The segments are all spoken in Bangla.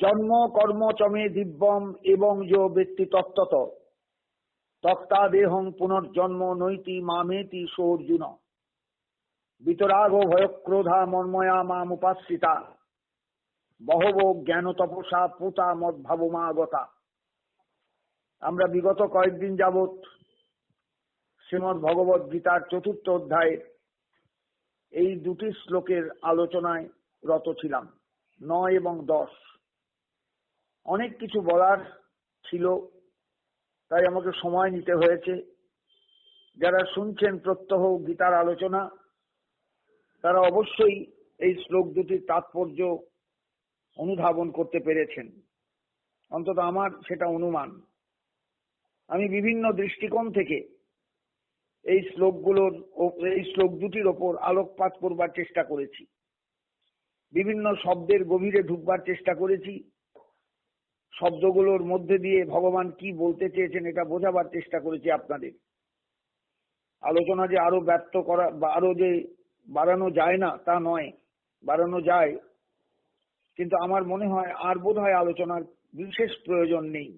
জন্ম কর্ম চমে দিব্যম এবং যো ব্যক্তি তত্ত্বত তক্তা দেহং পুনর্জন্ম নৈতি মামেতি সো অর্জুন বিতরাগ ভয়ক্রোধা মন্ময়া মামুপাশ্রিতা বহব জ্ঞান তপসা পুতা মদ্ভাবমাগতা। আমরা বিগত কয়েকদিন যাবৎ শ্রীমদ্ ভগবদ গীতার ৪র্থ অধ্যায়ের এই দুটি শ্লোকের আলোচনায় রত ছিলাম, ৯ এবং ১০। অনেক কিছু বলার ছিল, তাই আমাকে সময় নিতে হয়েছে। যারা শুনছেন প্রত্যহ গীতার আলোচনা, তারা অবশ্যই এই শ্লোক দুটির তাৎপর্য অনুধাবন করতে পেরেছেন, অন্তত আমার সেটা অনুমান। আমি বিভিন্ন দৃষ্টিকোণ থেকে এই শ্লোক দুটির ওপর আলোকপাত করবার চেষ্টা করেছি, বিভিন্ন শব্দের গভীরে ঢুকবার চেষ্টা করেছি, শব্দগুলোর মধ্যে দিয়ে ভগবান কি বলতে চেয়েছেন এটা বোঝাবার চেষ্টা করেছি আপনাদের। আলোচনা যে আরো ব্যক্ত করা বা আরো যে বাড়ানো যায় না তা নয়, বাড়ানো যায়, কিন্তু আমার মনে হয় আর বোধহয় আলোচনার বিশেষ প্রয়োজন নেই।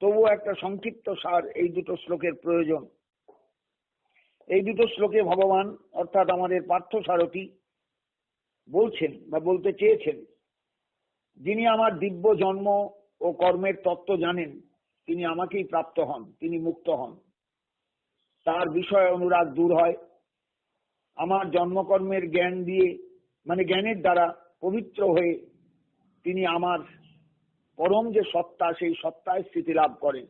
তবুও একটা সংক্ষিপ্ত সার এই দুটো শ্লোকের প্রয়োজন। এই দুটো শ্লোকে ভগবান অর্থাৎ আমাদের পার্থসারথী বলছেন বা বলতে চেয়েছেন, যিনি আমার দিব্য জন্ম ও কর্মের তত্ত্ব জানেন তিনি আমাকেই প্রাপ্ত হন, তিনি মুক্ত হন, তার বিষয় অনুরাগ দূর হয়। আমার জন্মকর্মের জ্ঞান দিয়ে মানে জ্ঞানের দ্বারা পবিত্র হয়ে তিনি আমার পরম যে সত্তা সেই সত্তায় স্থিতি লাভ করেন।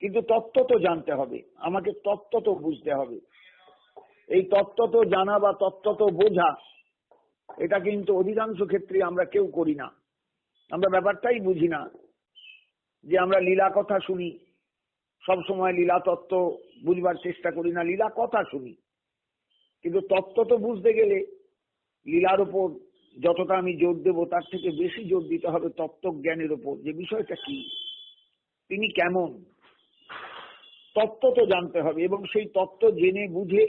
কিন্তু তত্ত্ব তো জানতে হবে, আমাকে তত্ত্ব তো বুঝতে হবে। এই তত্ত্ব তো জানা বা তত্ত্ব তো বোঝা, এটা কিন্তু অধিকাংশ ক্ষেত্রে আমরা কেউ করি না। আমরা ব্যাপারটাই বুঝি না। যে আমরা লীলা কথা শুনি, সব সময় লীলা তত্ত্ব বুঝবার চেষ্টা করি না, লীলা কথা শুনি, কিন্তু তত্ত্ব তো বুঝতে গেলে লীলার উপর যতটা আমি জোর দেব তার থেকে বেশি জোর দিতে হবে তত্ত্বজ্ঞানের উপর, যে বিষয়টা কি, তিনি কেমন, তত্ত্ব তো জানতে হবে। এবং সেই তত্ত্ব জেনে বুঝে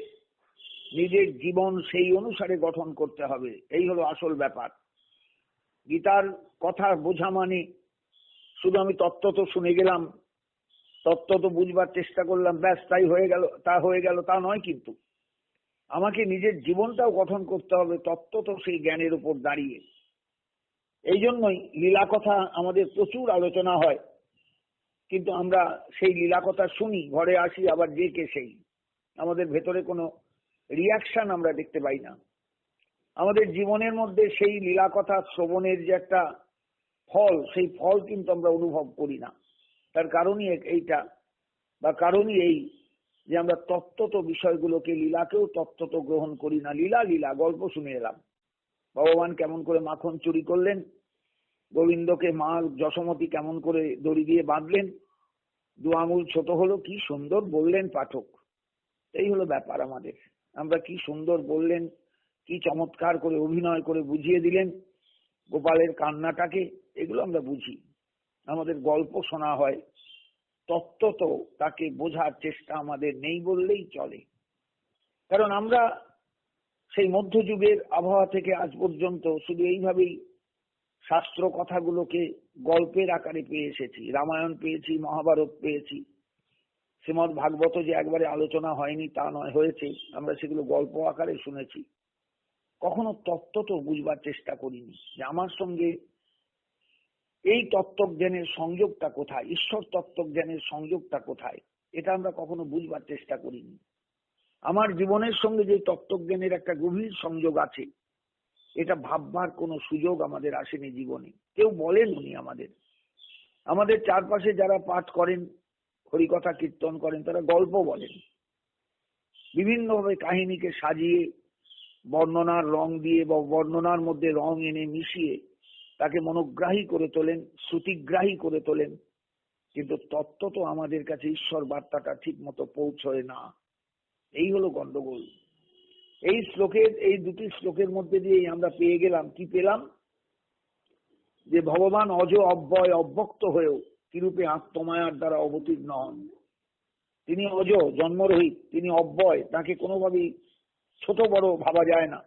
নিজের জীবন সেই অনুসারে গঠন করতে হবে। এই হলো আসল ব্যাপার। গীতার কথা বোঝা মানে শুধু আমি তত্ত্ব তো শুনে গেলাম, তত্ত্ব তো বুঝবার চেষ্টা করলাম, ব্যাস তাই হয়ে গেল, তা নয়। কিন্তু আমাকে নিজের জীবনটাও গঠন করতে হবে তত্ত্ব তো সেই জ্ঞানের উপর দাঁড়িয়ে। এই জন্যই লীলা কথা আমাদের প্রচুর আলোচনা হয়, কিন্তু আমরা সেই লীলা কথা শুনি, ঘরে আসি আবার যে কে সেই, আমাদের ভেতরে কোনো রিয়াকশন আমরা দেখতে পাই না। আমাদের জীবনের মধ্যে সেই লীলা কথা শ্রবণের যে একটা ফল, সেই ফল কিন্তু আমরা অনুভব করি না। তার কারণই এইটা, বা কারণই এই যে আমরা তত্ত্বত বিষয়গুলোকে, লীলাকেও তত্ত্বত গ্রহণ করি না। লীলা গল্প শুনে এলাম, ভগবান কেমন করে মাখন চুরি করলেন, গোবিন্দকে মা যশোমতী কেমন করে দড়ি দিয়ে বাঁধলেন, 2 আঙুল ছোট হলো, কি সুন্দর বললেন পাঠক। এই হলো ব্যাপার আমাদের। আমরা কি সুন্দর বললেন, কি চমৎকার করে অভিনয় করে বুঝিয়ে দিলেন গোপালের কান্নাটাকে, এগুলো আমরা বুঝি। আমাদের গল্প শোনা হয়, তত্ত্ব তো তাকে বোঝার চেষ্টা আমাদের নেই বললেই চলে। কারণ আমরা সেই মধ্যযুগের আবহাওয়া থেকে আজ পর্যন্ত শুধু এইভাবেই শাস্ত্র কথাগুলোকে গল্পের আকারে পেয়ে এসেছি। রামায়ণ পেয়েছি, মহাভারত পেয়েছি, শ্রীমদ্ ভাগবত যে একবারে আলোচনা হয়নি তা নয়, হয়েছে, আমরা সেগুলো গল্প আকারে শুনেছি। কখনো তত্ত্ব তো বুঝবার চেষ্টা করিনি, যে আমার সঙ্গে এই তত্ত্বজ্ঞানের সংযোগটা কোথায়, ঈশ্বর তত্ত্বজ্ঞানের সংযোগটা কোথায়, এটা আমরা কখনো বুঝবার চেষ্টা করিনি। আমার জীবনের সঙ্গে যে তত্ত্বজ্ঞানের একটা গভীর সংযোগ আছে, এটা ভাববার কোনো সুযোগ আমাদের আসেনি জীবনে। কেউ বলেন উনি আমাদের চারপাশে যারা পাঠ করেন, হরিকথা কীর্তন করেন, তারা গল্প বলেন, বিভিন্নভাবে কাহিনীকে সাজিয়ে বর্ণনার রং দিয়ে বা বর্ণনার মধ্যে রং এনে মিশিয়ে তাকে মনোগ্রাহী করে তোলেন, শ্রুতিগ্রাহী করে তোলেন। কিন্তু তত্ত্ব তো আমাদের কাছে ঈশ্বর বার্তাটা ঠিক মতো পৌঁছয় না। এই হলো গন্ডগোল। এই দুটি শ্লোকের মধ্যে দিয়ে আমরা পেয়ে গেলাম, কি পেলাম, যে ভগবান অজ অব্যয় অব্যক্ত হয়েও কিরূপে আত্মমায়ার দ্বারা অবতীর্ণ হন। তিনি অজ, জন্মরহিত, তিনি অব্যয়, তাকে কোনোভাবেই ছোট বড় ভাবা যায় না,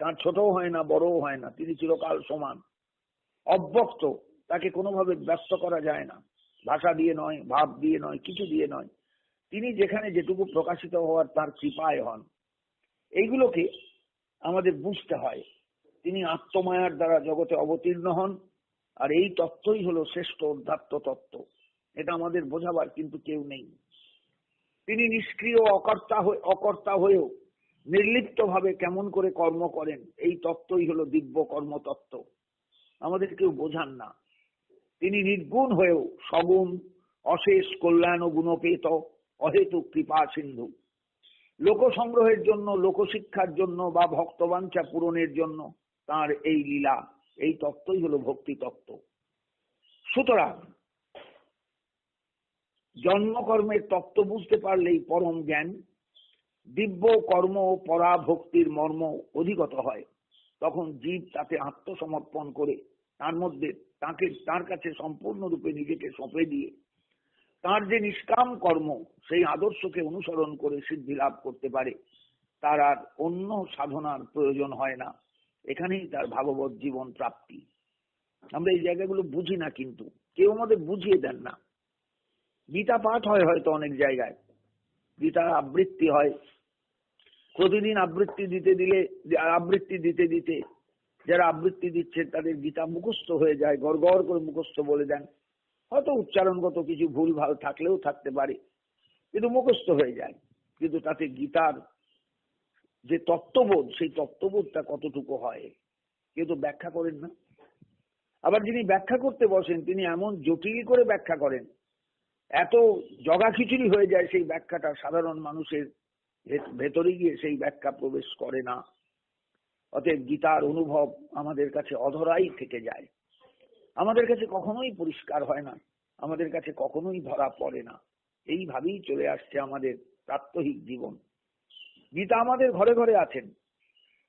তার ছোটও হয় না বড়ও হয় না, তিনি চিরকাল সমান। অব্যক্ত, তাকে কোনোভাবে ব্যস্ত করা যায় না, ভাষা দিয়ে নয়, ভাব দিয়ে নয়, কিছু দিয়ে নয়। তিনি যেখানে যেটুকু প্রকাশিত হওয়ার তার কৃপায় হন। এইগুলোকে আমাদের বুঝতে হয়। তিনি আত্মমায়ার দ্বারা জগতে অবতীর্ণ হন, আর এই তত্ত্বই হলো শ্রেষ্ঠ অধ্যাত্ম তত্ত্ব। এটা আমাদের বোঝাবার কিন্তু কেউ নেই। তিনি নিষ্ক্রিয় অকর্তা হয়েও নির্লিপ্ত ভাবে কেমন করে কর্ম করেন, এই তত্ত্বই হলো দিব্য কর্মতত্ত্ব। আমাদের কেউ বোঝান না। তিনি নির্গুণ হয়েও সগুণ, অশেষ কল্যাণ ও গুণপেত, অহেতু কৃপা সিন্ধু। লোক সংগ্রহের জন্য, লোকশিক্ষার জন্য বা ভক্তবাঞ্ছা পূরণের জন্য তার এই লীলা, এই তত্ত্বই হলো ভক্তি তত্ত্ব। সুতরাং জন্মকর্মের তত্ত্ব বুঝতে পারলেই পরম জ্ঞান, দিব্য কর্ম ও পরাভক্তির মর্ম অধিগত হয়। তখন জীব তাতে আত্মসমর্পণ করে তার মধ্যে তার কাছে সম্পূর্ণরূপে নিজেকে সঁপে দিয়ে তার যে নিষ্কাম কর্ম, সেই আদর্শকে অনুসরণ করে সিদ্ধি লাভ করতে পারে। তার আর অন্য সাধনার প্রয়োজন হয় না। এখানেই তার ভাগবত জীবন প্রাপ্তি। আমরা এই জায়গাগুলো বুঝি না, কিন্তু কেউ আমাদের বুঝিয়ে দেন না। গীতা পাঠ হয় হয়তো অনেক জায়গায়, গীতার আবৃত্তি হয়, প্রতিদিন আবৃত্তি দিতে দিতে যারা আবৃত্তি দিচ্ছে তাদের গীতা মুখস্থ হয়ে যায়, গড় গড় করে মুখস্থ বলে দেন। হয়তো উচ্চারণগত কিছু ভুল ভাল থাকলেও থাকতে পারে, কিন্তু মুখস্থ হয়ে যায়। কিন্তু তাতে গীতার যে তত্ত্ববোধ, সেই তত্ত্ববোধটা কতটুকু হয় কেউ তো ব্যাখ্যা করেন না। আবার যিনি ব্যাখ্যা করতে বসেন তিনি এমন জটিল করে ব্যাখ্যা করেন, এত জগা খিচুড়ি হয়ে যায় সেই ব্যাখ্যাটা, সাধারণ মানুষের ভেতরে গিয়ে সেই ব্যাখ্যা প্রবেশ করে না। অতএব গীতার অনুভব আমাদের কাছে অধরাই থেকে যায়, আমাদের কাছে কখনোই পরিষ্কার হয় না, আমাদের কাছে কখনোই ধরা পড়ে না। এইভাবেই চলে আসছে আমাদের প্রাত্যহিক জীবন। গীতা আমাদের ঘরে ঘরে আছেন,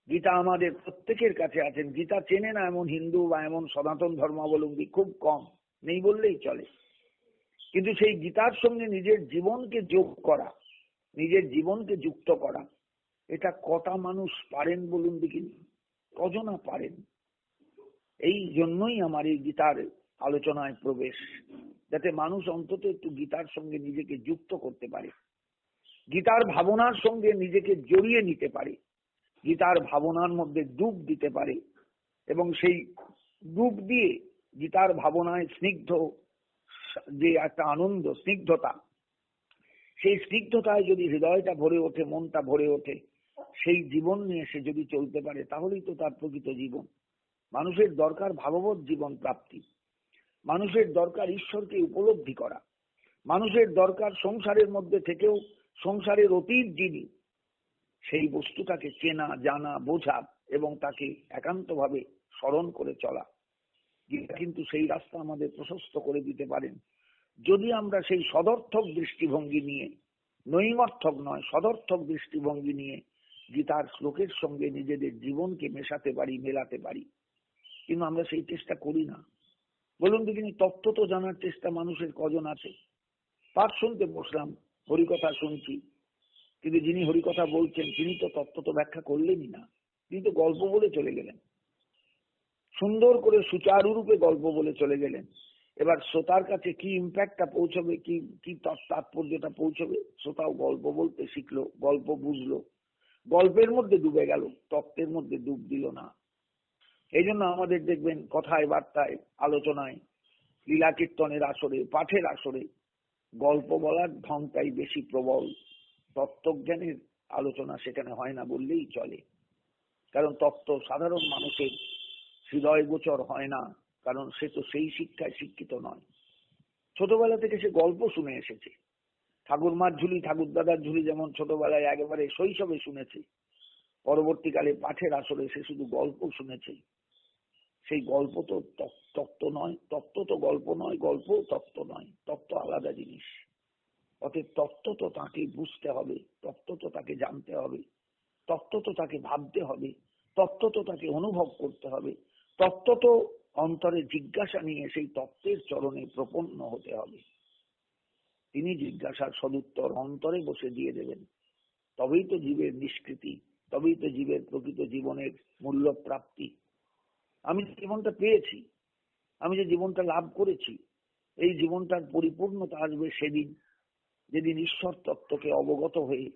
গীতা আমাদের প্রত্যেকের কাছে আছেন। গীতা চেনে না এমন হিন্দু বা এমন সনাতন ধর্মাবলম্বী খুব কম, নেই বললেই চলে। কিন্তু সেই গীতার সঙ্গে নিজের জীবনকে যোগ করা, নিজের জীবনকে যুক্ত করা, এটা কটা মানুষ পারেন বলুন দেখিনি? কজনা পারেন? এই জন্যই আমার এই গীতার আলোচনায় প্রবেশ, যাতে মানুষ অন্তত একটু গীতার সঙ্গে নিজেকে যুক্ত করতে পারে, গীতার ভাবনার সঙ্গে নিজেকে জড়িয়ে নিতে পারে, গীতার ভাবনার মধ্যে ডুব দিতে পারে, এবং সেই ডুব দিয়ে গীতার ভাবনায় স্নিগ্ধ যে একটা আনন্দ, স্নিগ্ধতা, সেই স্নিগ্ধতায় যদি হৃদয়টা ভরে ওঠে, মনটা ভরে ওঠে, সেই জীবন নিয়ে সে যদি চলতে পারে, তাহলেই তো তার প্রকৃত জীবন। মানুষের দরকার ভাগবত জীবন প্রাপ্তি, মানুষের দরকার ঈশ্বরকে উপলব্ধি করা, মানুষের দরকার সংসারের মধ্যে থেকেও সংসারের অতীত যিনি, সেই বস্তুটাকে চেনা, জানা, বোঝা এবং তাকে একান্তভাবে স্মরণ করে চলা। গীতা কিন্তু সেই রাস্তা আমাদের প্রশস্ত করে দিতে পারেন, যদি আমরা সেই সদর্থক দৃষ্টিভঙ্গি নিয়ে, নৈমর্থক নয়, সদর্থক দৃষ্টিভঙ্গি নিয়ে গীতার শ্লোকের সঙ্গে নিজেদের জীবনকে মেশাতে পারি, মেলাতে পারি। কিন্তু আমরা সেই চেষ্টা করি না। বলুন দেখিনি, তত্ত্ব তো জানার চেষ্টা মানুষের কজন আছে? পাঠ শুনতে বসলাম, হরিকথা শুনছি, কিন্তু যিনি হরিকথা বলছেন তিনি তো তত্ত্ব তো ব্যাখ্যা করলেনই না, তিনি তো গল্প বলে চলে গেলেন, সুন্দর করে সুচারুরূপে গল্প বলে চলে গেলেন। এবার শ্রোতার কাছে কি ইম্প্যাক্টটা পৌঁছবে, কি তাৎপর্যটা পৌঁছবে? শ্রোতাও গল্প বলতে শিখলো, গল্প বুঝলো, গল্পের মধ্যে ডুবে গেল, তত্ত্বের মধ্যে ডুব দিল না। এই জন্য আমাদের দেখবেন কথায় বার্তায়, আলোচনায়, লীলা কীর্তনের আসরে, পাঠের আসরে গল্প বলার ঢংটাই বেশি প্রবল, তত্ত্বজ্ঞানের আলোচনা সেখানে হয় না বললেই চলে। কারণ তত্ত্ব সাধারণ মানুষের হৃদয় গোচর হয় না, কারণ সে তো সেই শিক্ষায় শিক্ষিত নয়। ছোটবেলা থেকে সে গল্প শুনে এসেছে, ঠাকুরমার ঝুলি, ঠাকুরদাদার ঝুলি যেমন ছোটবেলায় একেবারে শৈশবে শুনেছে, পরবর্তীকালে পাঠের আসরে সে শুধু গল্প শুনেছে। সেই গল্প তো তত্ত্ব নয়, তত্ত্ব তো গল্প নয়, গল্প তত্ত্ব নয়, তত্ত্ব আলাদা জিনিস। অতএব তত্ত্ব তো তাকে বুঝতে হবে, তত্ত্ব তো তাকে জানতে হবে, তত্ত্ব তো তাকে ভাবতে হবে, তত্ত্ব তো তাকে অনুভব করতে হবে, তত্ত্ব তো অন্তরে জিজ্ঞাসা নিয়ে সেই তত্ত্বের চরণে প্রপন্ন হতে হবে। তিনি জিজ্ঞাসার সদুত্তর অন্তরে বসে দিয়ে দেবেন, তবেই তো জীবের নিষ্কৃতি, তবেই তো জীবের প্রকৃত জীবনের মূল্য প্রাপ্তি। আমি জীবনটা পেয়েছি, আমি যে জীবনটা লাভ করেছি, এই জীবনটার পরিপূর্ণতা আসবে সেদিন যেদিন ঈশ্বর তত্ত্বকে অবগত হয়ে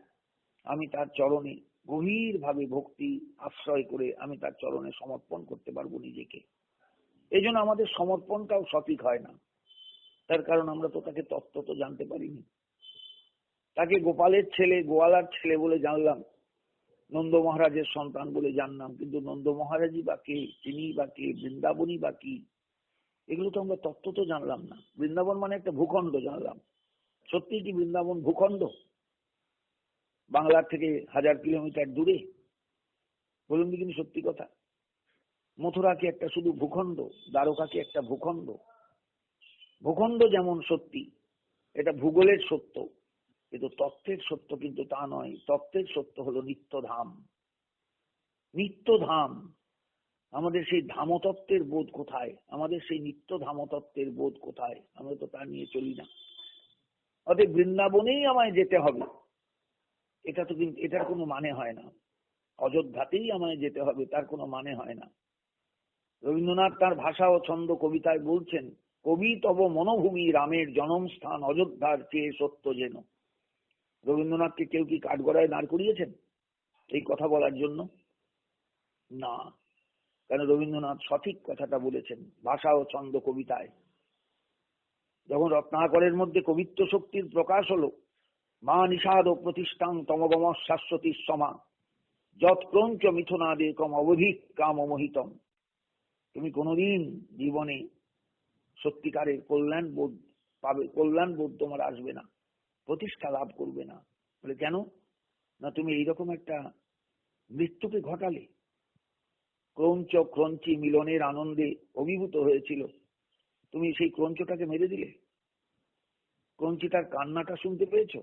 আমি তার চরণে গভীরভাবে ভক্তি আশ্রয় করে আমি তার চরণে সমর্পণ করতে পারবো নিজেকে। এই জন্য আমাদের সমর্পণটাও সঠিক হয় না, তার কারণ আমরা তো তাকে তত্ত্ব তো জানতে পারিনি। তাকে গোপালের ছেলে, গোয়ালার ছেলে বলে জানলাম, নন্দ মহারাজের সন্তান বলে জানলাম, কিন্তু নন্দ মহারাজই বা কে, তিনি বা কে, বৃন্দাবনই বা কি, এগুলো তো আমরা তত্ত্ব তো জানলাম না। বৃন্দাবন মানে একটা ভূখণ্ড জানলাম। সত্যি কি বৃন্দাবন ভূখণ্ড? বাংলার থেকে 1000 কিলোমিটার দূরে? বলুন কিন্তু সত্যি কথা। মথুরা কি একটা শুধু ভূখণ্ড? দ্বারকা কি একটা ভূখণ্ড? ভূখণ্ড যেমন সত্যি, এটা ভূগোলের সত্য, কিন্তু তত্ত্বের সত্য কিন্তু তা নয়। তত্ত্বের সত্য হলো নিত্যধাম। নিত্যধাম, আমাদের সেই ধামতত্ত্বের বোধ কোথায়? আমাদের সেই নিত্য ধামতত্ত্বের বোধ কোথায়? আমরা তো তা নিয়ে চলি না। অতএব বৃন্দাবনেই আমায় যেতে হবে, এটা তো কিন্তু এটার কোনো মানে হয় না। অযোধ্যাতেই আমায় যেতে হবে, তার কোনো মানে হয় না। রবীন্দ্রনাথ তার ভাষা ও ছন্দ কবিতায় বলছেন, কবি তব মনোভূমি রামের জন্মস্থান অযোধ্যার চেয়ে সত্য যেন। রবীন্দ্রনাথকে কেউ কি কাঠগড়ায় দাঁড় করিয়েছেন এই কথা বলার জন্য? না, কারণ রবীন্দ্রনাথ সঠিক কথাটা বলেছেন ভাষা ও ছন্দ কবিতায়। যখন রত্নাকরের মধ্যে কবিত্ব শক্তির প্রকাশ হলো, মা নিষাদ ও প্রতিষ্ঠান তমগম শাশ্বতী সমা যৎ ক্রঞ্চ মিথুনাদেকম অবধিক কাম মোহিতম। তুমি কোনোদিন জীবনে সত্যিকারের কল্যাণ বোধ পাবে, কল্যাণ বোধ তোমার আসবে না, প্রতিষ্ঠা লাভ করবে না। বলে কেন? না, তুমি এইরকম একটা মৃত্যুকে ঘটালে। ক্রঞ্চ ক্রঞ্চি মিলনের আনন্দে অভিভূত হয়েছিল, তুমি সেই ক্রঞ্চটাকে মেরে দিলে। ক্রঞ্চি তার কান্নাটা শুনতে পেয়েছ?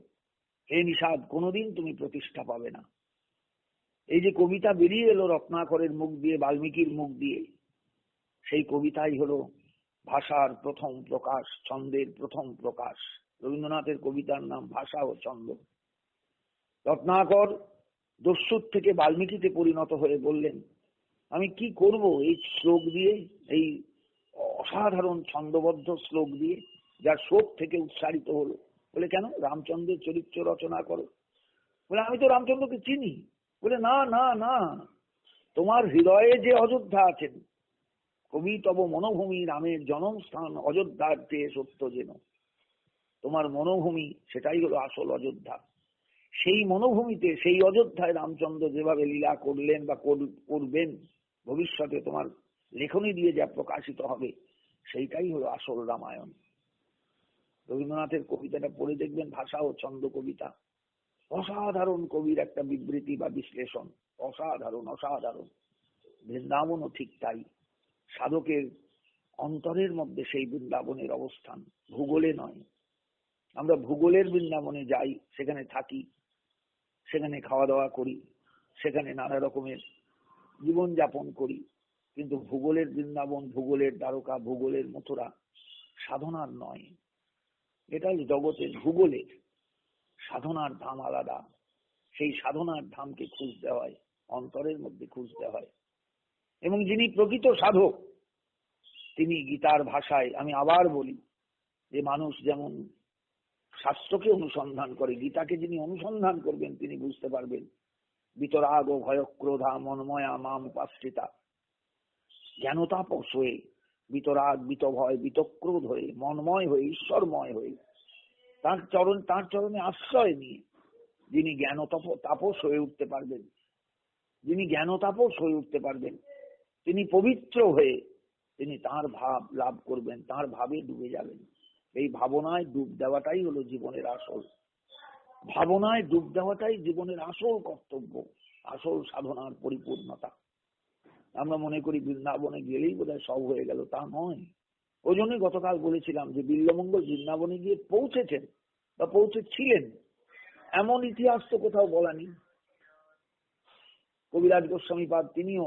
হে নিষাদ, কোনোদিন তুমি প্রতিষ্ঠা পাবে না। এই যে কবিতা বেরিয়ে এলো রত্নাকরের মুখ দিয়ে, বাল্মীকির মুখ দিয়ে, সেই কবিতাই হলো ভাষার প্রথম প্রকাশ, ছন্দের প্রথম প্রকাশ। রবীন্দ্রনাথের কবিতার নাম ভাষা ও ছন্দ। রত্নাকর দস্যুর থেকে বাল্মীকিতে পরিণত হয়ে বললেন, আমি কি করব এই শ্লোক দিয়ে, এই অসাধারণ ছন্দবদ্ধ শ্লোক দিয়ে, যার শোক থেকে উৎসারিত হলো। বলে কেন? রামচন্দ্রের চরিত্র রচনা করো। বলে আমি তো রামচন্দ্রকে চিনি। বলে না না না, তোমার হৃদয়ে যে অযোধ্যা আছেন, কবি তব মনোভূমি রামের জন্মস্থান অযোধ্যার চেয়ে সত্য যেন। তোমার মনোভূমি, সেটাই হলো আসল অযোধ্যা। সেই মনোভূমিতে, সেই অযোধ্যায় রামচন্দ্র যেভাবে লীলা করলেন বা করবেন ভবিষ্যতে, তোমার লেখনী দিয়ে যা প্রকাশিত হবে, সেইটাই হলো আসল রামায়ণ। রবীন্দ্রনাথের কবিতাটা পড়ে দেখবেন, ভাষা ও ছন্দ কবিতা, অসাধারণ কবির একটা বিবৃতি বা বিশ্লেষণ, অসাধারণ অসাধারণ। বৃন্দাবনও ঠিক তাই। সাধকের অন্তরের মধ্যে সেই বৃন্দাবনের অবস্থান, ভূগোলে নয়। আমরা ভূগোলের বৃন্দাবনে যাই, সেখানে থাকি, সেখানে খাওয়া দাওয়া করি, সেখানে নানা রকমের জীবন যাপন করি, কিন্তু ভূগোলের বৃন্দাবন, ভূগোলের দ্বারকা, ভূগোলের মথুরা সাধনার নয়। এটা জগতের ভূগোলের। সাধনার ধাম আলাদা। সেই সাধনার ধামকে খুঁজতে হয়, অন্তরের মধ্যে খুঁজতে হয়। এবং যিনি প্রকৃত সাধক, তিনি গীতার ভাষায়, আমি আবার বলি যে মানুষ যেমন শাস্ত্রকে অনুসন্ধান করে, গীতাকে যিনি অনুসন্ধান করবেন তিনি বুঝতে পারবেন বিতরাগ ও ভয় ক্রোধা মনময়া মাম উপাশ্রিতা। জ্ঞানতাপস হয়ে, বিতরাগ বিতভয় বিতক্রোধ হয়ে, মনময় হয়ে, ঈশ্বরময় হয়ে, তার চরণে আশ্রয় নিয়ে যিনি জ্ঞান তাপস হয়ে উঠতে পারবেন, যিনি জ্ঞান তাপস হয়ে উঠতে পারবেন, তিনি পবিত্র হয়ে তিনি তার ভাব লাভ করবেন, তার ভাবে ডুবে যাবেন। এই ভাবনায় ডুব দেওয়াটাই হলো জীবনের আসল। ভাবনায় ডুব দেওয়াটাই জীবনের আসল কর্তব্য, আসল সাধনার পরিপূর্ণতা। আমরা মনে করি বৃন্দাবনে গেলেই বোধহয় সব হয়ে গেল, তা নয়। ওই জন্যই গতকাল বলেছিলাম যে বিল্বমঙ্গল বৃন্দাবনে গিয়ে পৌঁছেছেন বা পৌঁছেছিলেন, এমন ইতিহাস তো কোথাও বলা নেই। কবিরাজ গোস্বামীপাদ তিনিও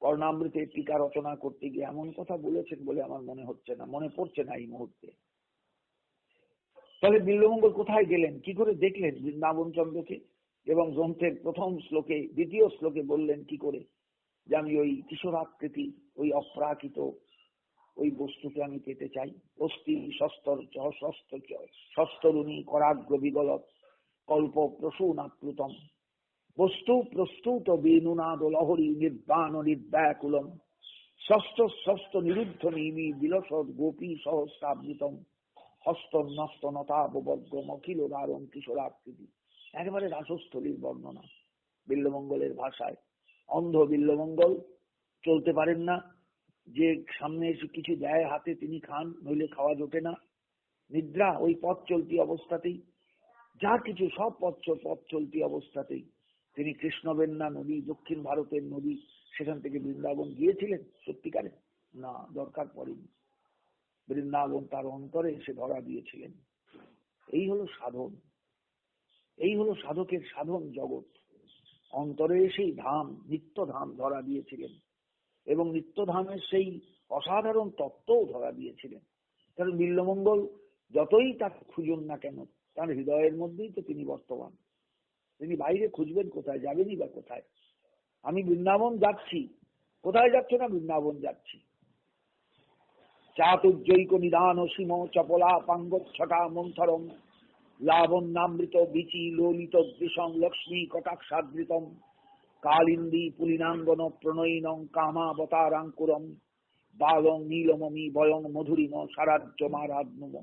কর্ণামৃতের টিকা রচনা করতে গিয়ে এমন কথা বলেছেন বলে আমার মনে হচ্ছে না, মনে পড়ছে না এই মুহূর্তে। তাহলে বিল্বমঙ্গল কোথায় গেলেন, কি করে দেখলেন বৃন্দাবন চন্দ্রকে? এবং গ্রন্থের প্রথম শ্লোকে, দ্বিতীয় শ্লোকে বললেন কি করে যে আমি ওই কিশোরাকৃতি, ওই অপ্রাকৃত ওই বস্তুকে আমি পেতে চাই। অস্থি শস্তরুণী করাগ্র বিগলত কল্প প্রসূনাপ্লুতম বস্তু প্রস্তুত বেনুনাদ লহরী নির্বাণ নির্ব্যাকুলম ষষ্ঠ নিরুদ্ধ নিমি বিলসদ গোপী সহস্রাবৃতম হস্ত নষ্ট নতাবর্গম অখিল দারণ কিশোরাকৃতি। একেবারে রাসস্থলীর বর্ণনা বিল্বমঙ্গলের ভাষায়। অন্ধ বিল্বমঙ্গল চলতে পারেন না, যে সামনে এসে কিছু দেয় হাতে তিনি খান, নইলে খাওয়া জোটে না। নিদ্রা ওই পথ চলতি অবস্থাতেই, যা কিছু সব পথ চলতি অবস্থাতেই তিনি কৃষ্ণবেন্না নদী, দক্ষিণ ভারতের নদী, সেখান থেকে বৃন্দাবন গিয়েছিলেন সত্যিকারে? না, দরকার পড়েনি। বৃন্দাবন তার অন্তরে এসে ধরা দিয়েছিলেন। এই হলো সাধন, এই হলো সাধকের সাধন জগৎ। অন্তরে সেই ধাম, নিত্য ধাম ধরা দিয়েছিলেন এবং নিত্যধামের সেই অসাধারণ তত্ত্বও ধরা দিয়েছিলেন। কারণ বিল্বমঙ্গল যতই তাকে খুঁজুন না কেন, তার হৃদয়ের মধ্যেই তো তিনি বর্তমান। তিনি বাইরে খুঁজবেন কোথায়? যাবেনই বা কোথায়? আমি বৃন্দাবন যাচ্ছি, কোথায় যাচ্ছ? না, বৃন্দাবন যাচ্ছি। চাতুর্যৈক নিদান সীম চপলা পাঙ্গচ্ছটা মন্থরম লাবণ্যামৃত বিচি ললিত দৃশং লক্ষ্মী কটাক্ষাদৃতম কালিন্দী পুলিনাঙ্গন প্রণয়িনং কামাবতারাঙ্কুরম বালং নীলমমি বয়ং মধুরিম সারাজ্য মারাধনুম।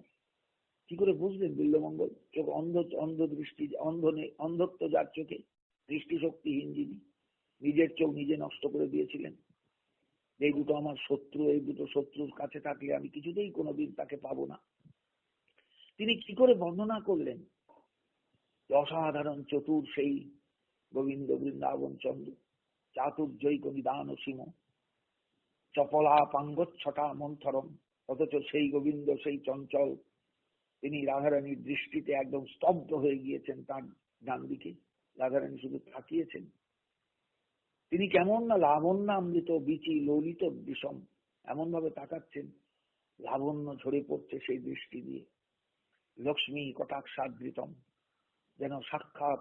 কি করে বুঝলেন বিল্বমঙ্গল? চোখ অন্ধ দৃষ্টি, অন্ধত্ব যার চোখে, দৃষ্টিশক্তিহীন যিনি, নিজের চোখ নিজে নষ্ট করে দিয়েছিলেন। এই দুটো আমার শত্রু, এই দুটো শত্রুর কাছে থাকলে আমি কিছুতেই কোনোদিন তাকে পাবো না। তিনি কি করে বর্ণনা করলেন অসাধারণ চতুর সেই গোবিন্দ বৃন্দাবন চন্দ্র, চাতুর্যৈক নিদান সীম চপলা পাঙ্গচ্ছটা মন্থরম। অথচ সেই গোবিন্দ, সেই চঞ্চল, তিনি রাধারানীর দৃষ্টিতে একদম স্তব্ধ হয়ে গিয়েছেন। তার ডান দিকে রাধারানী শুধু তাকিয়েছেন। তিনি কেমন না লাবণ্যামৃত বিচি ললিত বিষম, এমন ভাবে তাকাচ্ছেন লাবণ্য ঝরে পড়ছে সেই দৃষ্টি দিয়ে। লক্ষ্মী কটাক্ষাদৃতম, যেন সাক্ষাৎ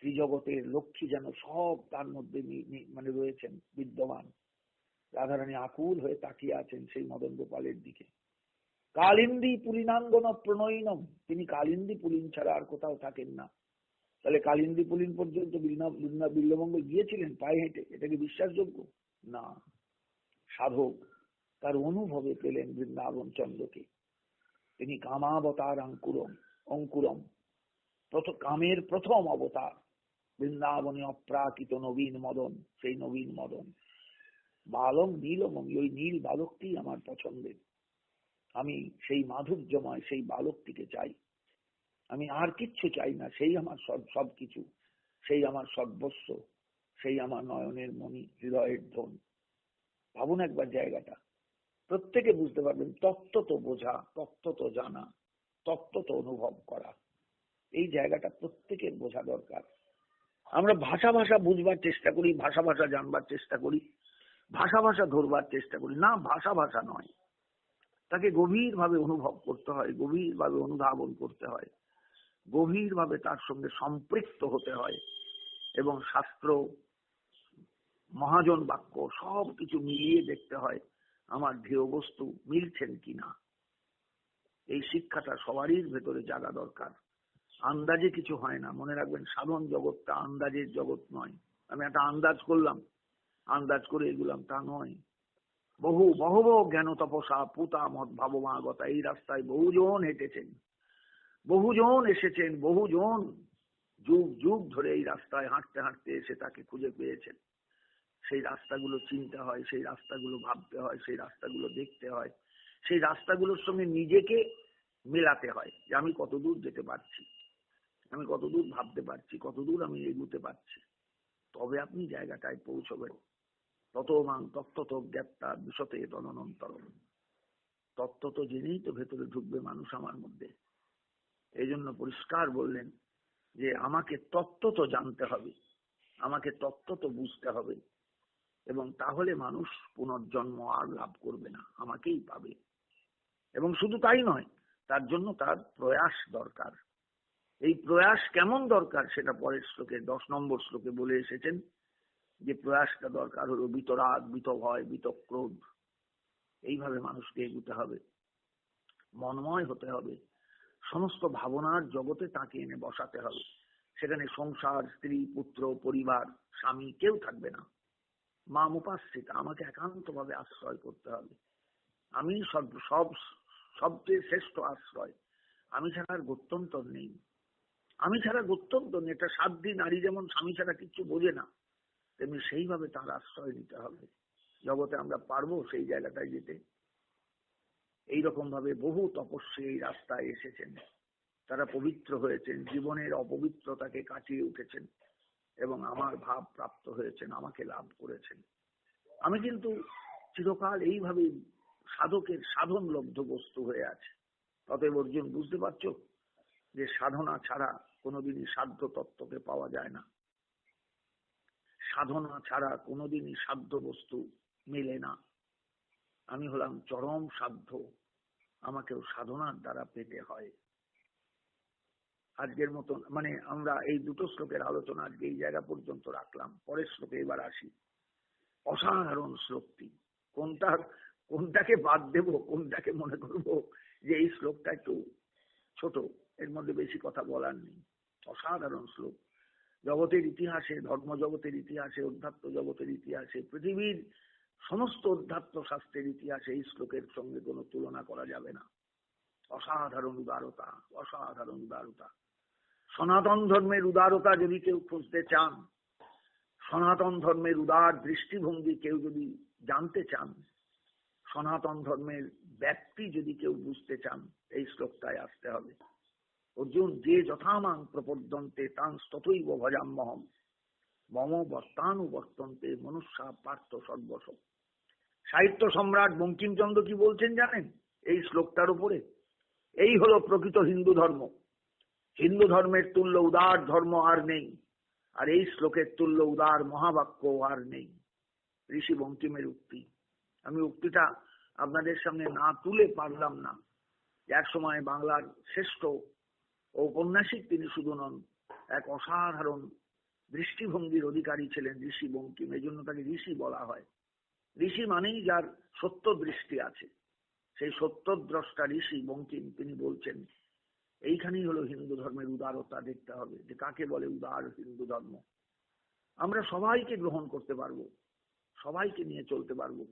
ত্রিজগতের লক্ষ্মী যেন সব তার মধ্যে মানে রয়েছেন, বিদ্যমান। রাধারানী আকুল হয়ে তাকিয়ে আছেন সেই মদন গোপালের দিকে। কালিন্দী পুলিনাঙ্গন প্রণয়িনম, তিনি কালিন্দী পুলিন ছাড়া আর কোথাও থাকেন না। তাহলে কালিন্দী পুলিন পর্যন্ত বিল্বমঙ্গল গিয়েছিলেন পায়ে হেঁটে? এটা কি বিশ্বাসযোগ্য? না। সাধক তার অনুভবে পেলেন বৃন্দাবন চন্দ্রকে। তিনি কামাবতার অঙ্কুরম, কামের প্রথম অবতার। বৃন্দাবনে অপ্রাকৃত নবীন মদন, সেই নবীন মদন। বালং নীলমণি, ওই নীল বালকটি আমার পছন্দের। আমি সেই মাধুর্যময় সেই বালকটিকে চাই, আমি আর কিচ্ছু চাই না। সেই আমার সবকিছু, সেই আমার সর্বস্ব, সেই আমার নয়নের মণি, হৃদয়ের ধন। ভাবুন একবার জায়গাটা, প্রত্যেকে বুঝতে পারবেন। তত্ত্ব বোঝা, তত্ত্ব জানা, তত্ত্ব অনুভব করা, এই জায়গাটা প্রত্যেকের বোঝা দরকার। আমরা ভাষা বুঝবার চেষ্টা করি, ভাষা জানবার চেষ্টা করি, ভাষা ধরবার চেষ্টা করি। না, ভাষা নয়, তাকে গভীরভাবে অনুভব করতে হয়, গভীরভাবে অনুধাবন করতে হয়, গভীরভাবে তার সঙ্গে সম্পৃক্ত হতে হয় এবং শাস্ত্র, মহাজন বাক্য সব কিছু মিলিয়ে দেখতে হয় আমার ধ্যেয় বস্তু মিলছেন কিনা। এই শিক্ষাটা সবারই ভেতরে জাগা দরকার। আন্দাজে কিছু হয় না, মনে রাখবেন। সাধন জগৎটা আন্দাজের জগৎ নয়। আমি একটা আন্দাজ করলাম, আন্দাজ করে এগুলাম, তা নয়। বহু জ্ঞান তপসা পুতা মত ভাবমাগতা, এই রাস্তায় বহুজন হেঁটেছেন, বহুজন এসেছেন, বহুজন যুগ যুগ ধরে এই রাস্তায় হাঁটতে হাঁটতে এসে তাকে খুঁজে পেয়েছেন। সেই রাস্তাগুলো চিনতে হয়, সেই রাস্তাগুলো ভাবতে হয়, সেই রাস্তাগুলো দেখতে হয়, সেই রাস্তাগুলোর সঙ্গে নিজেকে মেলাতে হয় যে আমি কতদূর যেতে পারছি, আমি কতদূর ভাবতে পারছি, কতদূর আমি এগুতে পারছি। তবে আপনি জায়গাটায় পৌঁছবেন। ততমাং তত্ত্বত জ্ঞাতা বিশতে তদনন্তরম, তত্ত্ব তো জেনেই তো ভেতরে ঢুকবে মানুষ আমার মধ্যে। এই জন্য পরিষ্কার বললেন যে আমাকে তত্ত্ব তো জানতে হবে, আমাকে তত্ত্ব তো বুঝতে হবে, এবং তাহলে মানুষ পুনর্জন্ম আর লাভ করবে না, আমাকেই পাবে। এবং শুধু তাই নয়, তার জন্য তার প্রয়াস দরকার। এই প্রয়াস কেমন দরকার সেটা পরের শ্লোকে 10 নম্বর শ্লোকে বলে এসেছেন যে প্রয়াসটা দরকার হলো বিতরাগ, বিতভয়, বিতক্রোধ। এইভাবে মানুষকে এগুতে হবে, মনময় হতে হবে, সমস্ত ভাবনার জগতে তাকে এনে বসাতে হবে। সেখানে সংসার, স্ত্রী, পুত্র, পরিবার, স্বামী কেউ থাকবে না। মা মুপাশ্রিতা, আমাকে একান্তভাবে আশ্রয় করতে হবে। আমি সবচেয়ে শ্রেষ্ঠ আশ্রয়, আমি ছাড়া আর গত্যন্তর নেই। আমি ছাড়া গত্যন্তর নেই। একটা সাধ্বী নারী যেমন স্বামী ছাড়া কিছু বোঝে না, তেমনি সেইভাবে তার আশ্রয় নিতে হবে। জগতে আমরা পারবো সেই জায়গাটায় যেতে? এইরকম ভাবে বহু তপস্বী এই রাস্তায় এসেছেন, তারা পবিত্র হয়েছেন, জীবনের অপবিত্রতাকে কাটিয়ে উঠেছেন এবং আমার ভাব প্রাপ্ত হয়েছেন, আমাকে লাভ করেছেন। আমি কিন্তু চিরকাল এইভাবেই সাধকের সাধন লব্ধ বস্তু হয়ে আছে। অতএব অর্জুন, বুঝতে পারছো যে সাধনা ছাড়া কোনোদিনই সাধ্য তত্ত্বকে পাওয়া যায় না। সাধনা ছাড়া কোনোদিনই সাধ্য বস্তু মেলে না। আমি হলাম চরম সাধ্য, আমাকেও সাধনার দ্বারা পেতে হয়। আজকের মতন আমরা এই দুটো শ্লোকের আলোচনা আজকে এই জায়গা পর্যন্ত রাখলাম। পরের শ্লোকে এবার আসি। অসাধারণ শ্লোকটি, কোনটাকে বাদ দেব, কোনটাকে মনে করব যে এই শ্লোকটা একটু ছোট, এর মধ্যে বেশি কথা বলার নেই। অসাধারণ শ্লোক। জগতের ইতিহাসে, ধর্ম জগতের ইতিহাসে, অধ্যাত্ম জগতের ইতিহাসে, পৃথিবীর সমস্ত অধ্যাত্ম শাস্ত্রের ইতিহাসে এই শ্লোকের সঙ্গে কোনো তুলনা করা যাবে না। অসাধারণ উদারতা, অসাধারণ উদারতা। সনাতন ধর্মের উদারতা যদি কেউ খুঁজতে চান, সনাতন ধর্মের উদার দৃষ্টিভঙ্গি কেউ যদি জানতে চান, সনাতন ধর্মের ব্যক্তি যদি কেউ বুঝতে চান, এই শ্লোকটায় আসতে হবে। অর্জুন, যে যথামাং প্রপদ্যন্তে তাং তথৈব ভজাম্যহম মম বর্তানুবর্তন্তে মনুষ্যা পার্থ সর্বস। সাহিত্য সম্রাট বঙ্কিমচন্দ্র কি বলছেন জানেন এই শ্লোকটার উপরে? এই হলো প্রকৃত হিন্দু ধর্ম। হিন্দু ধর্মের তুল্য উদার ধর্ম আর নেই, আর এই শ্লোকের তুল্য উদার মহাবাক্য আর নেই। ঋষি বঙ্কিমের উক্তি। আমি উক্তিটা আপনাদের সামনে না তুলে পারলাম না। এক সময় বাংলার শ্রেষ্ঠ ঔপন্যাসিক তিনি শুধু নন, এক অসাধারণ দৃষ্টিভঙ্গির অধিকারী ছিলেন ঋষি বঙ্কিম। এই জন্য তাকে ঋষি বলা হয়। ঋষি মানেই যার সত্য দৃষ্টি আছে। সেই সত্যদ্রষ্টা ঋষি বঙ্কিম তিনি বলছেন, এইখানেই হলো হিন্দু ধর্মের উদারতা। দেখতে হবে যে কাকে বলে উদার হিন্দু ধর্ম। আমরা সবাইকে গ্রহণ করতে পারবো, সবাইকে নিয়ে চলতে পারবো।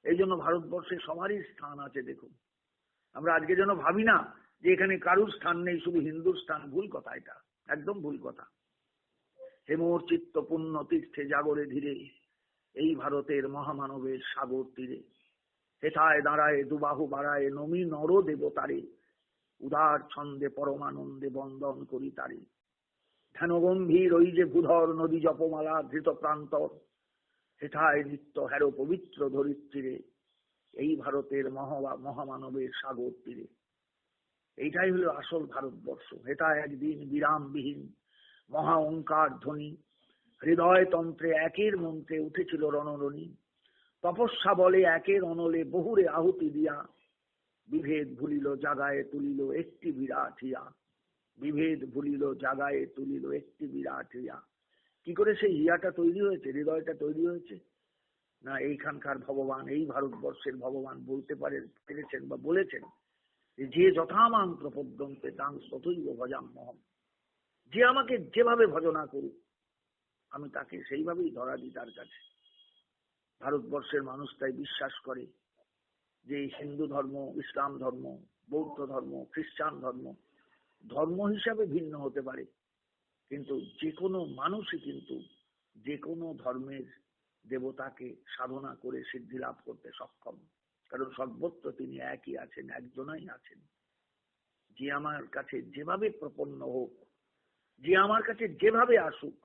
এই জন্য ভারতবর্ষে সবারই স্থান আছে। দেখুন, আমরা আজকে যেন ভাবি না যে এখানে কারুর স্থান নেই, শুধু হিন্দুর স্থান। ভুল কথা, এটা একদম ভুল কথা। হেমোর চিত্ত পুণ্য তীর্থে জাগরে ধীরে, এই ভারতের মহামানবের সাগর তীরে। হেথায় দাঁড়ায় দুবাহু বাড়ায় নমি নর দেবতারে, উদার ছন্দে পরমানন্দে বন্দন করি তারে। ধ্যান গম্ভীর ওই যে ভূধর নদী জপমালা ধৃত প্রান্তর, হেথায় নিত্য হেরো পবিত্র ধরিত্রীরে, এই ভারতের মহামানবের সাগর তীরে। এইটাই হলো আসল ভারতবর্ষ। হেথায় একদিন বিরামবিহীন মহা ওঙ্কার ধ্বনি, হৃদয় তন্ত্রে একের মন্ত্রে উঠেছিল রণরণী। তপস্যা বলে একের অনলে বহুরে আহুতি দিয়া, বিভেদ ভুলিল জাগায়ে তুলিল একটি বিরাট হিয়া। বিভেদ ভুলিল জাগায়ে তুলিল একটি বিরাট হিয়া। কি করে সেই হিয়াটা তৈরি হয়েছে, হৃদয়টা তৈরি হয়েছে? না, এইখানকার ভগবান, এই ভারতবর্ষের ভগবান বলতে পেরেছেন বা বলেছেন যে যথামাং প্রপদ্যন্তে তাং তথৈব ভজাম্যহম। যে আমাকে যেভাবে ভজনা করুক, আমি তাকে সেইভাবেই ধরা দিই তার কাছে। ভারতবর্ষের মানুষ তাই বিশ্বাস করে যে হিন্দু ধর্ম, ইসলাম ধর্ম, বৌদ্ধ ধর্ম, খ্রিস্টান ধর্ম, ধর্ম হিসাবে ভিন্ন হতে পারে, কিন্তু যে কোনো মানুষই কিন্তু যে কোনো ধর্মের দেবতাকে সাধনা করে সিদ্ধি লাভ করতে সক্ষম। কারণ সর্বত্র তিনি একই আছেন, একজনই আছেন। যে আমার কাছে যেভাবে প্রপন্ন হোক, যে আমার কাছে যেভাবে আসুক,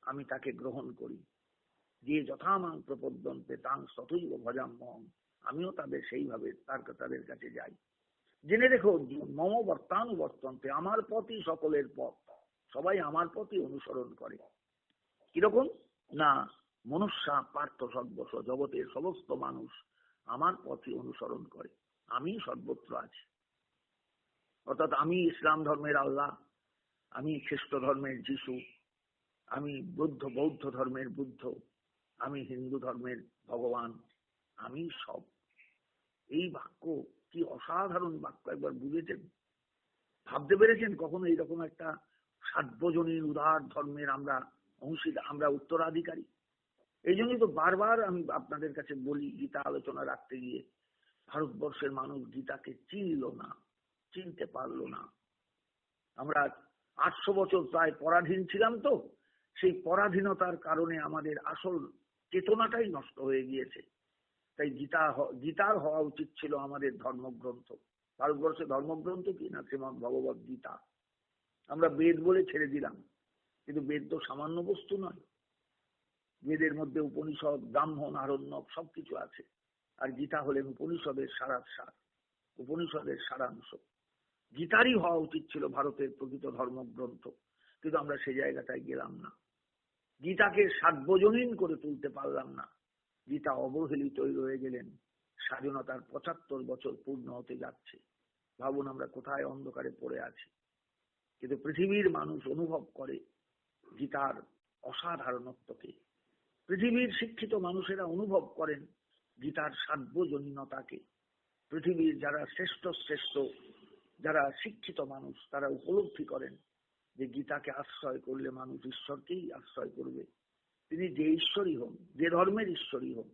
আমি তাকে গ্রহণ করি। যে যথামাং প্রপদ্যন্তে তাং তথৈব ভজাম্যহম, আমিও সেইভাবে তাদের কাছে যাই। জেনে রেখো, মম বর্তানুবর্তন্তে, আমার পথই সকলের পথ। সবাই আমার পথই অনুসরণ করে। কিরকম না, মনুষ্যা পার্থ সর্বস্ব, জগতের সমস্ত মানুষ আমার পথই অনুসরণ করে। আমি সর্বত্র আছি। অর্থাৎ আমি ইসলাম ধর্মের আল্লাহ, আমি খ্রিস্ট ধর্মের যিশু, আমি বৌদ্ধ ধর্মের বুদ্ধ, আমি হিন্দু ধর্মের ভগবান, আমি সব। এই বাক্য কি অসাধারণ বাক্য, একবার বুঝেছেন? ভাবতে পেরেছেন কখনো এইরকম একটা সার্বজনীন উদার ধর্মের আমরা উত্তরাধিকারী? এই জন্যই তো বারবার আমি আপনাদের কাছে বলি, গীতা আলোচনা রাখতে গিয়ে ভারতবর্ষের মানুষ গীতাকে চিনতে পারলো না। আমরা 800 বছর প্রায় পরাধীন ছিলাম, তো সেই পরাধীনতার কারণে আমাদের আসল চেতনাটাই নষ্ট হয়ে গিয়েছে। তাই গীতার হওয়া উচিত ছিল আমাদের ধর্মগ্রন্থ। ভারতবর্ষে ধর্মগ্রন্থ কি না? শ্রীমদ্ ভগবত গীতা। আমরা বেদ বলে ছেড়ে দিলাম, কিন্তু বেদ তো সামান্য বস্তু নয়। বেদের মধ্যে উপনিষদ, ব্রাহ্মণ, আরণ্যক সবকিছু আছে। আর গীতা হলেন উপনিষদের সার, উপনিষদের সারাংশ। গীতারই হওয়া উচিত ছিল ভারতের প্রকৃত ধর্মগ্রন্থ, কিন্তু আমরা সেই জায়গাটায় গেলাম না। গীতাকে সার্বজনীন করে তুলতে পারলাম না। গীতা অবহেলিতই রয়ে গেলেন। স্বাধীনতার 75 বছর পূর্ণ হতে যাচ্ছে। ভাবুন আমরা কোথায় অন্ধকারে পড়ে আছি। কিন্তু পৃথিবীর মানুষ অনুভব করে গীতার অসাধারণত্বকে। পৃথিবীর শিক্ষিত মানুষেরা অনুভব করেন গীতার সার্বজনীনতাকে। পৃথিবীর যারা শ্রেষ্ঠ যারা শিক্ষিত মানুষ, তারা উপলব্ধি করেন যে গীতাকে আশ্রয় করলে মানুষ ঈশ্বরকেই আশ্রয় করবে, তিনি যে ঈশ্বরই হন, যে ধর্মের ঈশ্বরই হন।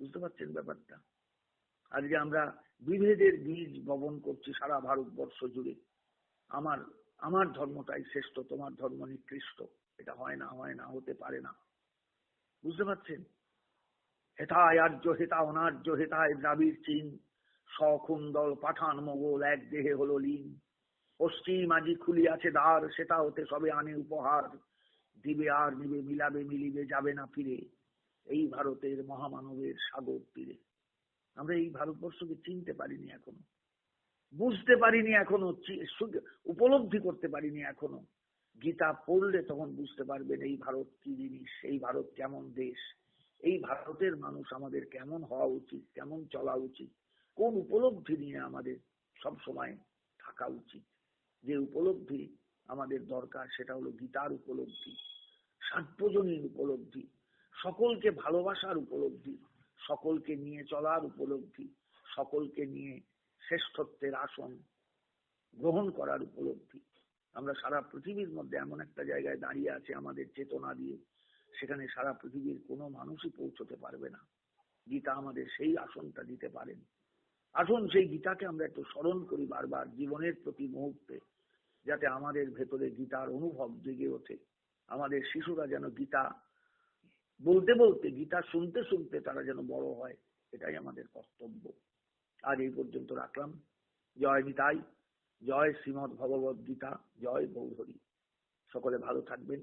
বুঝতে পারছেন ব্যাপারটা? আজকে আমরা বিভেদের বীজ বপন করছি সারা ভারতবর্ষ জুড়ে। আমার ধর্মটাই শ্রেষ্ঠ, তোমার ধর্ম নিকৃষ্ট। এটা হয় না, হতে পারে না। বুঝতে পারছেন? হেথায় আর্য, হেতা অনার্য, হেতায় দ্রাবিড় চীন, সখুন্দল পাঠান মোগল এক দেহে হলো লীন। পশ্চিম আজি খুলিয়াছে দ্বার, সেটা হতে সবে আনে উপহার। দিবে আর নিবে, মিলাবে মিলিবে, যাবে না ফিরে, এই ভারতের মহামানবের সাগর তীরে। আমরা এই ভারতবর্ষকে চিনতে পারিনি এখনো, বুঝতে পারিনি এখনো, উপলব্ধি করতে পারিনি এখনো। গীতা পড়লে তখন বুঝতে পারবেন এই ভারত কি জিনিস, এই ভারত কেমন দেশ, এই ভারতের মানুষ আমাদের কেমন হওয়া উচিত, কেমন চলা উচিত, কোন উপলব্ধি নিয়ে আমাদের সব সময় থাকা উচিত। যে উপলব্ধি আমাদের দরকার সেটা হলো গীতার উপলব্ধি, সার্বজনীন উপলব্ধি, সকলকে ভালোবাসার উপলব্ধি, সকলকে নিয়ে চলার উপলব্ধি, সকলকে নিয়ে শ্রেষ্ঠত্বের আসন গ্রহণ করার উপলব্ধি। আমরা সারা পৃথিবীর মধ্যে এমন একটা জায়গায় দাঁড়িয়ে আছি আমাদের চেতনা দিয়ে, সেখানে সারা পৃথিবীর কোনো মানুষই পৌঁছতে পারবে না। গীতা আমাদের সেই আসনটা দিতে পারেন। আসুন সেই গীতাকে আমরা একটু স্মরণ করি বারবার জীবনের প্রতি মুহূর্তে, যাতে আমাদের ভেতরে গীতার অনুভব জেগে ওঠে। আমাদের শিশুরা যেন গীতা বলতে বলতে, গীতা শুনতে শুনতে তারা যেন বড় হয়, এটাই আমাদের কর্তব্য। আজ এই পর্যন্ত রাখলাম। জয় নিতাই, জয় শ্রীমদ্ ভগবত গীতা, জয় গৌরহরি। সকলে ভালো থাকবেন,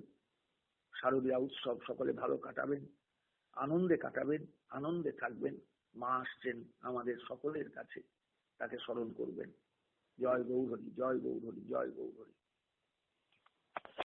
শারদীয়া উৎসব সকলে ভালো কাটাবেন, আনন্দে কাটাবেন, আনন্দে থাকবেন। মা আসছেন আমাদের সকলের কাছে, তাকে স্মরণ করবেন। জয় গৌরহরি, জয় গৌরহরি, জয় গৌরহরি।